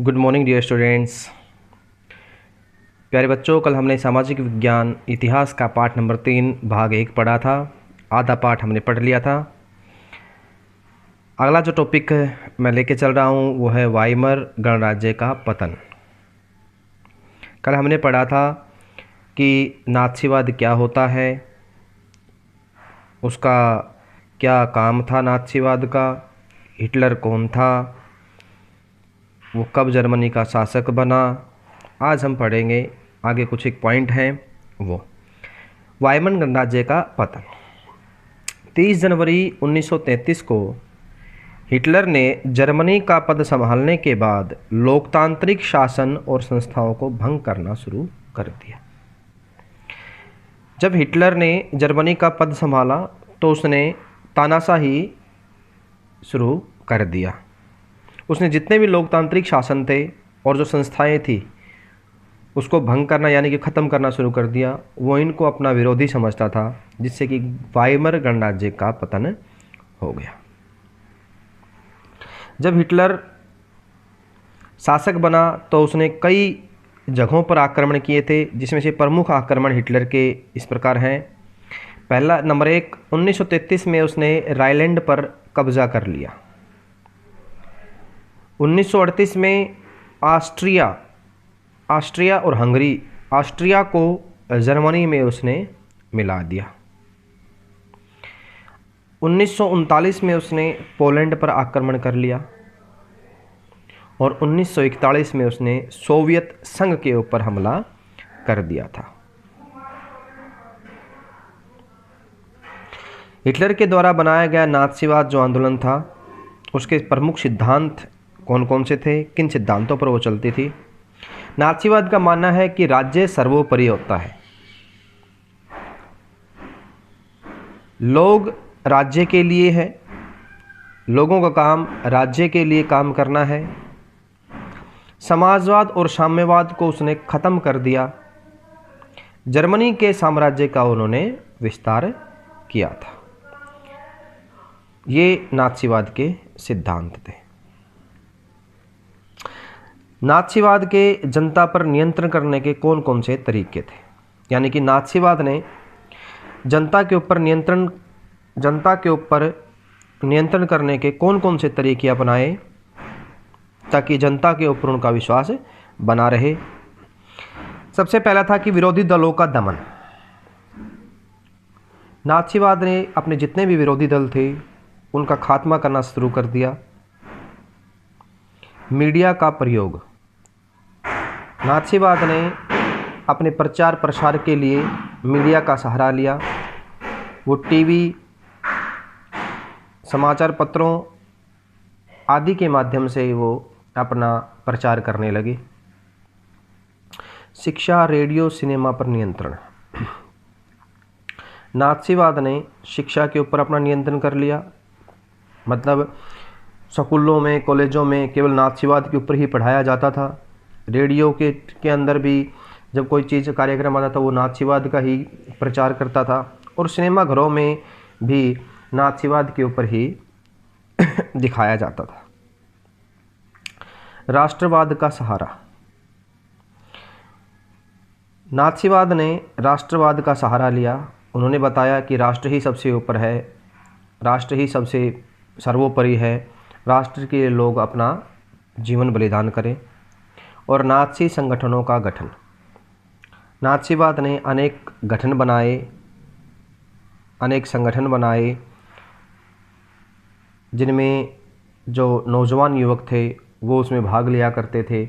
Good morning dear students. प्यारे बच्चों, कल हमने सामाजिक विज्ञान इतिहास का पाठ नंबर 3 भाग 1 पढ़ा था। आधा पाठ हमने पढ़ लिया था। अगला जो टॉपिक मैं लेके चल रहा हूँ वो है वाइमर गणराज्य का पतन। कल हमने पढ़ा था कि नाथसीवाद क्या होता है, उसका क्या काम था नाथसीवाद का, हिटलर कौन था, वो कब जर्मनी का शासक बना। आज हम पढ़ेंगे आगे कुछ एक पॉइंट हैं वो वाइमर गणराज्य का पतन। 30 जनवरी 1933 को हिटलर ने जर्मनी का पद संभालने के बाद लोकतांत्रिक शासन और संस्थाओं को भंग करना शुरू कर दिया। जब हिटलर ने जर्मनी का पद संभाला तो उसने तानाशाही शुरू कर दिया। उसने जितने भी लोकतांत्रिक शासन थे और जो संस्थाएं थी उसको भंग करना यानी कि ख़त्म करना शुरू कर दिया। वो इनको अपना विरोधी समझता था, जिससे कि वाइमर गणराज्य का पतन हो गया। जब हिटलर शासक बना तो उसने कई जगहों पर आक्रमण किए थे, जिसमें से प्रमुख आक्रमण हिटलर के इस प्रकार हैं। पहला नंबर 1, 1933 में उसने रायलैंड पर कब्जा कर लिया। 1938 में ऑस्ट्रिया और हंगरी, ऑस्ट्रिया को जर्मनी में उसने मिला दिया। 1939 में उसने पोलैंड पर आक्रमण कर लिया और 1941 में उसने सोवियत संघ के ऊपर हमला कर दिया था। हिटलर के द्वारा बनाया गया नाथसीवाद जो आंदोलन था, उसके प्रमुख सिद्धांत कौन कौन से थे, किन सिद्धांतों पर वो चलती थी। नाथसीवाद का मानना है कि राज्य सर्वोपरि होता है, लोग राज्य के लिए है, लोगों का काम राज्य के लिए काम करना है। समाजवाद और साम्यवाद को उसने खत्म कर दिया। जर्मनी के साम्राज्य का उन्होंने विस्तार किया था। ये नाथसीवाद के सिद्धांत थे। नाथसीवाद के जनता पर नियंत्रण करने के कौन कौन से तरीके थे, यानी कि नाथसीवाद ने जनता के ऊपर नियंत्रण करने के कौन कौन से तरीके अपनाए ताकि जनता के ऊपर उनका विश्वास बना रहे। सबसे पहला था कि विरोधी दलों का दमन। नाथसीवाद ने अपने जितने भी विरोधी दल थे उनका खात्मा करना शुरू कर दिया। मीडिया का प्रयोग। नाथसीवाद ने अपने प्रचार प्रसार के लिए मीडिया का सहारा लिया। वो टीवी, समाचार पत्रों आदि के माध्यम से वो अपना प्रचार करने लगे। शिक्षा, रेडियो, सिनेमा पर नियंत्रण। नाथसीवाद ने शिक्षा के ऊपर अपना नियंत्रण कर लिया। मतलब स्कूलों में, कॉलेजों में केवल नाथसीवाद के ऊपर ही पढ़ाया जाता था। रेडियो के अंदर भी जब कोई चीज़ कार्यक्रम आता था वो नाथसीवाद का ही प्रचार करता था, और सिनेमा घरों में भी नाथसीवाद के ऊपर ही दिखाया जाता था। राष्ट्रवाद का सहारा। नाथसीवाद ने राष्ट्रवाद का सहारा लिया। उन्होंने बताया कि राष्ट्र ही सबसे ऊपर है, राष्ट्र ही सबसे सर्वोपरि है, राष्ट्र के लिए लोग अपना जीवन बलिदान करें। और नाथसी संगठनों का गठन। नाथसीवाद ने अनेक संगठन बनाए जिनमें जो नौजवान युवक थे वो उसमें भाग लिया करते थे,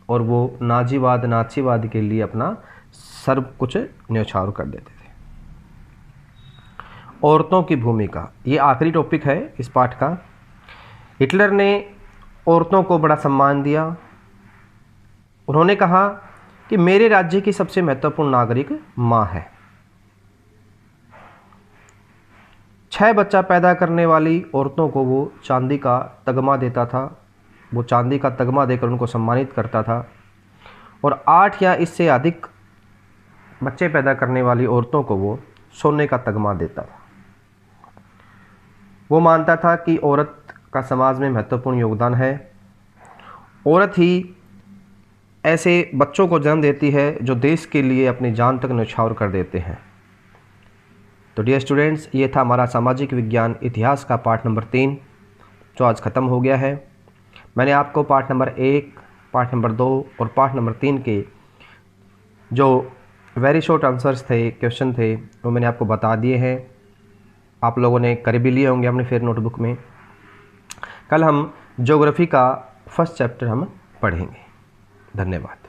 और वो नाथसीवाद के लिए अपना सर्व कुछ न्यौछावर कर देते थे। औरतों की भूमिका, ये आखिरी टॉपिक है इस पाठ का। हिटलर ने औरतों को बड़ा सम्मान दिया। उन्होंने कहा कि मेरे राज्य की सबसे महत्वपूर्ण नागरिक माँ है। 6 बच्चा पैदा करने वाली औरतों को वो चांदी का तगमा देता था। वो चांदी का तगमा देकर उनको सम्मानित करता था। और 8 या इससे अधिक बच्चे पैदा करने वाली औरतों को वो सोने का तगमा देता था। वो मानता था कि औरत का समाज में महत्वपूर्ण योगदान है औरत ही ऐसे बच्चों को जन्म देती है जो देश के लिए अपनी जान तक न्यौछावर कर देते हैं। तो डियर स्टूडेंट्स, ये था हमारा सामाजिक विज्ञान इतिहास का पार्ट नंबर 3 जो आज ख़त्म हो गया है। मैंने आपको पार्ट नंबर 1, पार्ट नंबर 2 और पार्ट नंबर 3 के जो वेरी शॉर्ट आंसर्स थे, क्वेश्चन थे, वो मैंने आपको बता दिए हैं। आप लोगों ने कर भी लिए होंगे अपने फिर नोटबुक में। कल हम ज्योग्राफी का फर्स्ट चैप्टर हम पढ़ेंगे। धन्यवाद।